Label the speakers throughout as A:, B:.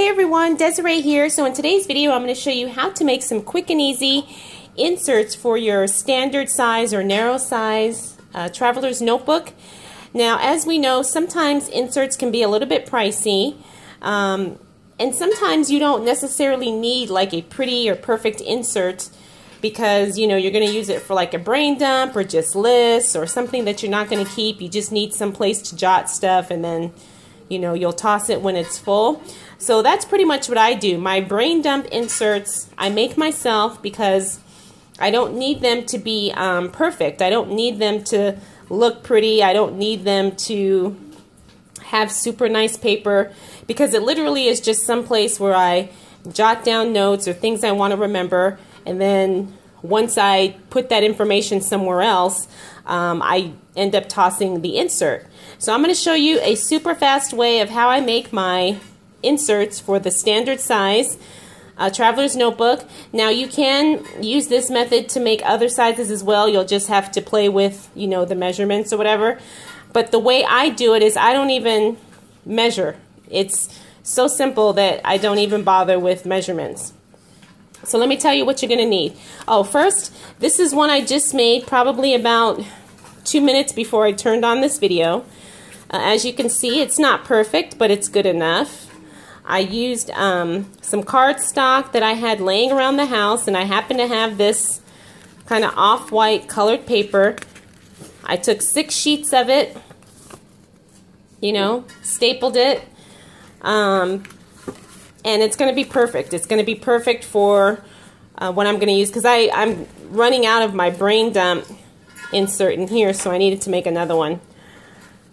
A: Hey everyone, Desiree here. So in today's video I'm going to show you how to make some quick and easy inserts for your standard size or narrow size traveler's notebook. Now as we know, sometimes inserts can be a little bit pricey and sometimes you don't necessarily need like a pretty or perfect insert because you know you're going to use it for like a brain dump or just lists or something that you're not going to keep. You just need some place to jot stuff and then you know you'll toss it when it's full. So that's pretty much what I do. My brain dump inserts I make myself because I don't need them to be perfect. I don't need them to look pretty. I don't need them to have super nice paper because it literally is just some place where I jot down notes or things I want to remember, and then once I put that information somewhere else, I end up tossing the insert. So I'm going to show you a super fast way of how I make my inserts for the standard size traveler's notebook. Now you can use this method to make other sizes as well. You'll just have to play with, you know, the measurements or whatever. But the way I do it is I don't even measure. It's so simple that I don't even bother with measurements. So let me tell you what you're going to need. Oh, first, this is one I just made probably about 2 minutes before I turned on this video. As you can see, it's not perfect, but it's good enough. I used some cardstock that I had laying around the house, and I happen to have this kind of off-white colored paper. I took 6 sheets of it, you know, stapled it, and it's going to be perfect. It's going to be perfect for what I'm going to use because I'm running out of my brain dump insert in here, so I needed to make another one.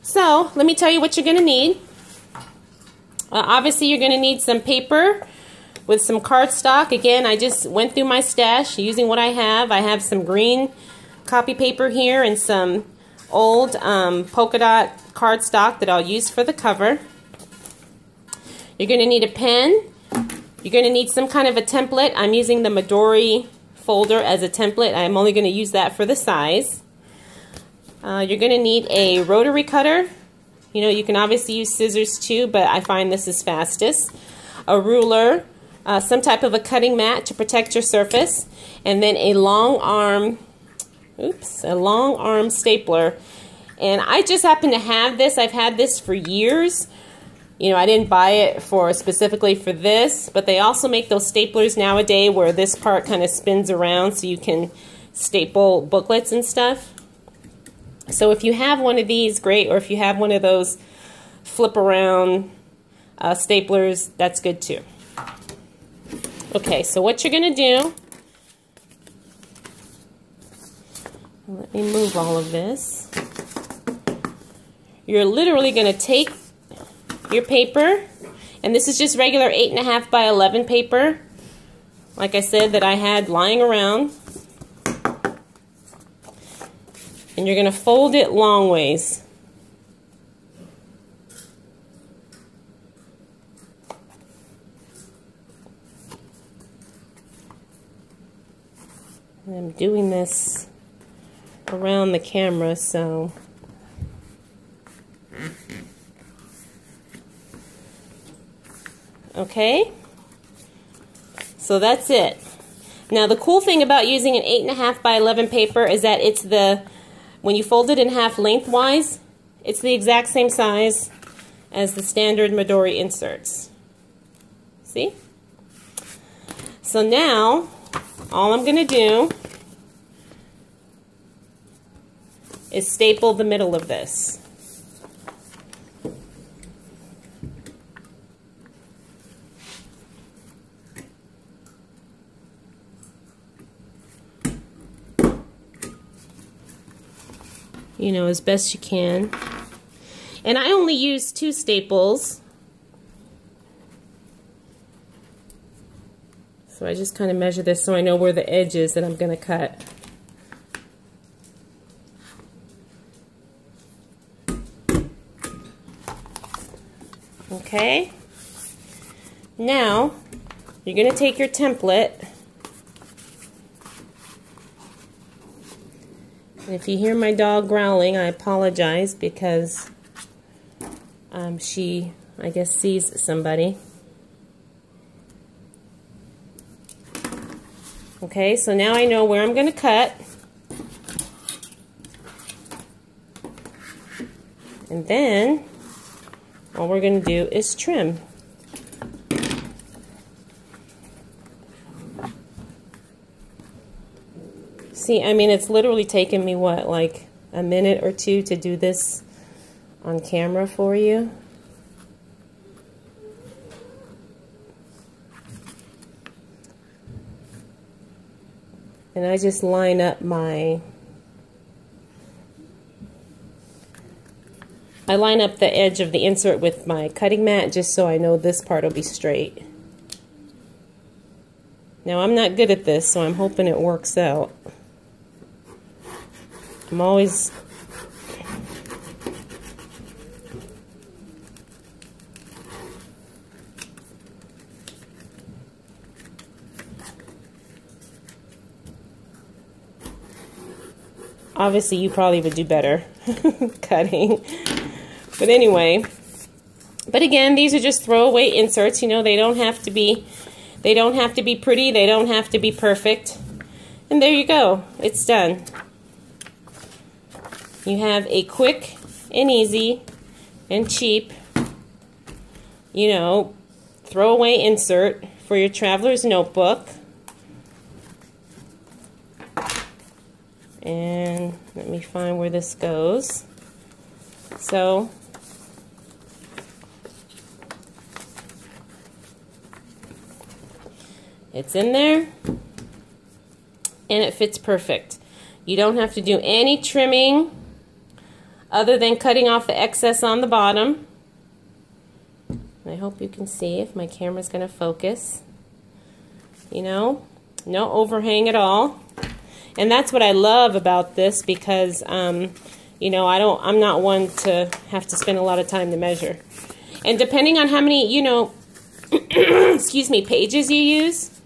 A: So let me tell you what you're going to need. Obviously, you're going to need some paper with some cardstock. Again, I just went through my stash using what I have. I have some green copy paper here and some old polka dot cardstock that I'll use for the cover. You're going to need a pen. You're going to need some kind of a template. I'm using the Midori folder as a template. I'm only going to use that for the size. You're going to need a rotary cutter. You know, you can obviously use scissors too, but I find this is fastest. A ruler, some type of a cutting mat to protect your surface, and then a long arm stapler. And I just happen to have this. I've had this for years. You know, I didn't buy it specifically for this, but they also make those staplers nowadays where this part kind of spins around so you can staple booklets and stuff. So if you have one of these, great, or if you have one of those flip around staplers, that's good too. Okay, so what you're going to do, let me move all of this. You're literally going to take your paper, and this is just regular 8.5 by 11 paper, like I said, that I had lying around. And you're going to fold it long ways. And I'm doing this around the camera, so okay. So that's it. Now the cool thing about using an 8.5 by 11 paper is that it's when you fold it in half lengthwise, it's the exact same size as the standard Midori inserts. See? So now, all I'm going to do is staple the middle of this. You know, as best you can. And I only use 2 staples. So I just kind of measure this so I know where the edge is that I'm going to cut. Okay. Now, you're going to take your template. And if you hear my dog growling, I apologize because she, I guess, sees somebody. Okay, so now I know where I'm going to cut. And then all we're going to do is trim. See, I mean, it's literally taken me, what, like a minute or two to do this on camera for you. And I just line up the edge of the insert with my cutting mat just so I know this part will be straight. Now I'm not good at this, so I'm hoping it works out. I'm always obviously you probably would do better cutting. But anyway, but again, these are just throwaway inserts. You know, they don't have to be pretty, they don't have to be perfect. And there you go. It's done. You have a quick and easy and cheap, you know, throwaway insert for your traveler's notebook. And let me find where this goes. So it's in there and it fits perfect. You don't have to do any trimming other than cutting off the excess on the bottom. I hope you can see if my camera's going to focus. You know, no overhang at all. And that's what I love about this because, you know, I'm not one to have to spend a lot of time to measure. And depending on how many, you know, excuse me, pages you use,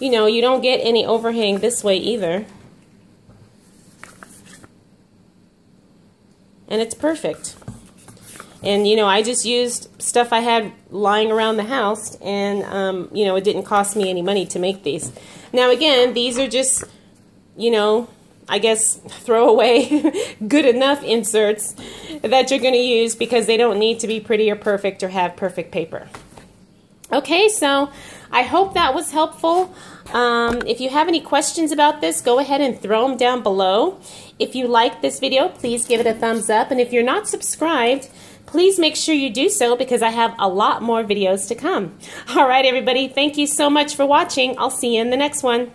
A: you know, you don't get any overhang this way either. And it's perfect. And, you know, I just used stuff I had lying around the house, and, you know, it didn't cost me any money to make these. Now, again, these are just, you know, I guess throwaway good enough inserts that you're going to use because they don't need to be pretty or perfect or have perfect paper. Okay, so I hope that was helpful. If you have any questions about this, go ahead and throw them down below. If you like this video, please give it a thumbs up. And if you're not subscribed, please make sure you do so because I have a lot more videos to come. All right, everybody, thank you so much for watching. I'll see you in the next one.